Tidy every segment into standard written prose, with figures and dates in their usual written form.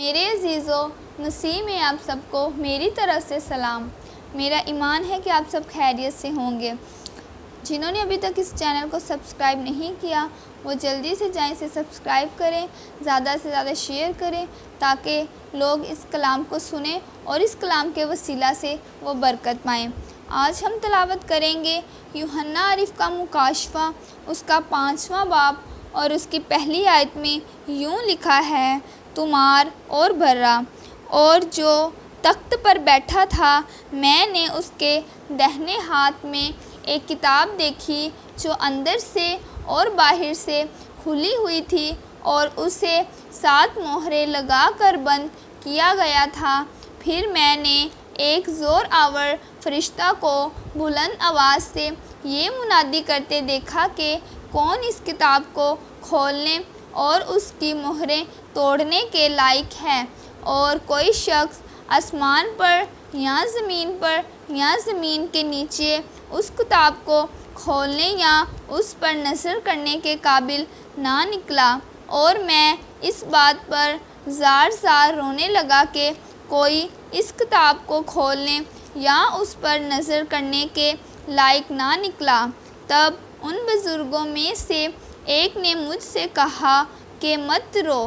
میرے عزیزو نسیم میں آپ سب کو میری طرف سے سلام۔ میرا ایمان ہے کہ آپ سب خیریت سے ہوں گے۔ جنہوں نے ابھی تک اس چینل کو سبسکرائب نہیں کیا وہ جلدی سے جائیں اسے سبسکرائب کریں، زیادہ سے زیادہ شیئر کریں تاکہ لوگ اس کلام کو سنیں اور اس کلام کے وسیلہ سے وہ برکت پائیں۔ آج ہم تلاوت کریں گے یوحنا عارف کا مکاشفہ، اس کا 5واں باب، اور اس کی پہلی آیت میں یوں لکھا ہے: تمار اور بھرا، اور جو تخت پر بیٹھا تھا میں نے اس کے دہنے ہاتھ میں ایک کتاب دیکھی جو اندر سے اور باہر سے کھلی ہوئی تھی اور اسے 7 مہریں لگا کر بند کیا گیا تھا۔ پھر میں نے ایک زور آور فرشتہ کو بلند آواز سے یہ منادی کرتے دیکھا کہ کون اس کتاب کو کھولنے اور اس کی مہریں توڑنے کے لائق ہے؟ اور کوئی شخص آسمان پر یا زمین پر یا زمین کے نیچے اس کتاب کو کھولنے یا اس پر نظر کرنے کے قابل نہ نکلا، اور میں اس بات پر زار زار رونے لگا کہ کوئی اس کتاب کو کھولنے یا اس پر نظر کرنے کے لائق نہ نکلا۔ تب ان بزرگوں میں سے ایک نے مجھ سے کہا کہ مت رو،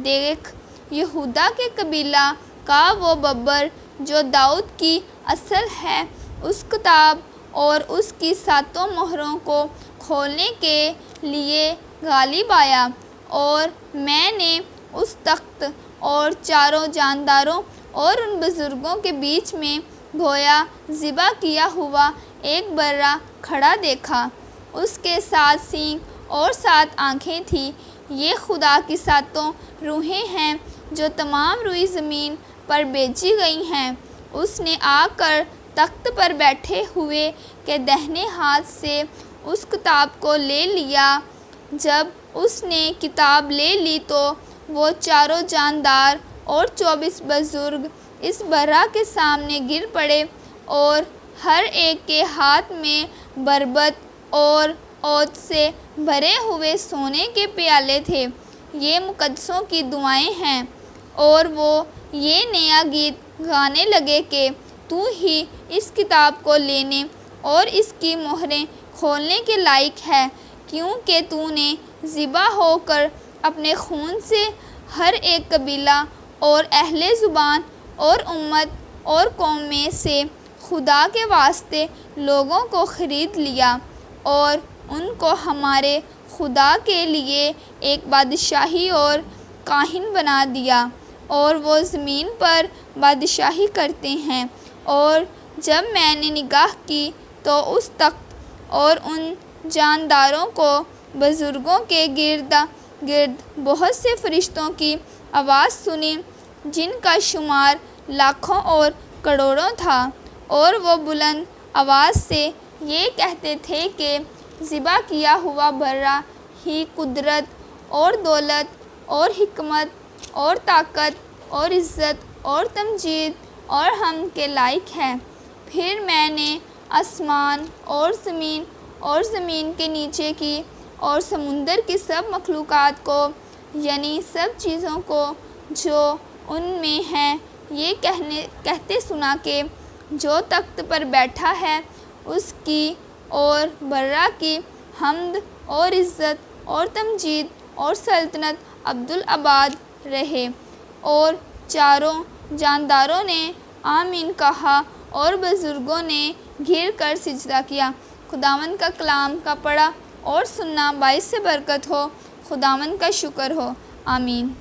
دیکھ یہودا کے قبیلہ کا وہ ببر جو داؤد کی نسل ہے اس کتاب اور اس کی 7 مہروں کو کھولنے کے لیے غالب آیا۔ اور میں نے اس تخت اور 4 جانداروں اور ان بزرگوں کے بیچ میں گویا ذبح کیا ہوا ایک برا کھڑا دیکھا۔ اس کے 7 سینگ اور 7 آنکھیں تھیں۔ یہ خدا کی 7 روحیں ہیں جو تمام روئی زمین پر بھیجی گئی ہیں۔ اس نے آ کر تخت پر بیٹھے ہوئے کے دہنے ہاتھ سے اس کتاب کو لے لیا۔ جب اس نے کتاب لے لی تو وہ 4 جاندار اور 24 بزرگ اس برا کے سامنے گر پڑے، اور ہر ایک کے ہاتھ میں بربط اور عود سے بھرے ہوئے سونے کے پیالے تھے۔ یہ مقدسوں کی دعائیں ہیں، اور وہ یہ نیا گیت گانے لگے کہ تو ہی اس کتاب کو لینے اور اس کی مہریں کھولنے کے لائق ہے، کیونکہ تو نے ذبح ہو کر اپنے خون سے ہر ایک قبیلہ اور اہل زبان اور امت اور قوم میں سے خدا کے واسطے لوگوں کو خرید لیا، اور ان کو ہمارے خدا کے لیے ایک بادشاہی اور کاہن بنا دیا، اور وہ زمین پر بادشاہی کرتے ہیں۔ اور جب میں نے نگاہ کی تو اس تخت اور ان جانداروں کو بزرگوں کے گرد بہت سے فرشتوں کی آواز سنی جن کا شمار لاکھوں اور کروڑوں تھا، اور وہ بلند آواز سے یہ کہتے تھے کہ ذبح کیا ہوا برا ہی قدرت اور دولت اور حکمت اور طاقت اور عزت اور تمجید اور حمد کے لائق ہے۔ پھر میں نے آسمان اور زمین کے نیچے کی اور سمندر کی سب مخلوقات کو، یعنی سب چیزوں کو جو ان میں ہیں، یہ کہتے سنا کہ جو تخت پر بیٹھا ہے اس کی اور برا کی حمد اور عزت اور تمجید اور سلطنت ابدالآباد رہے۔ اور 4 جانداروں نے آمین کہا اور بزرگوں نے گر کر سجدہ کیا۔ خداوند کا کلام کا پڑھا اور سننا باعث برکت ہو۔ خداوند کا شکر ہو۔ آمین۔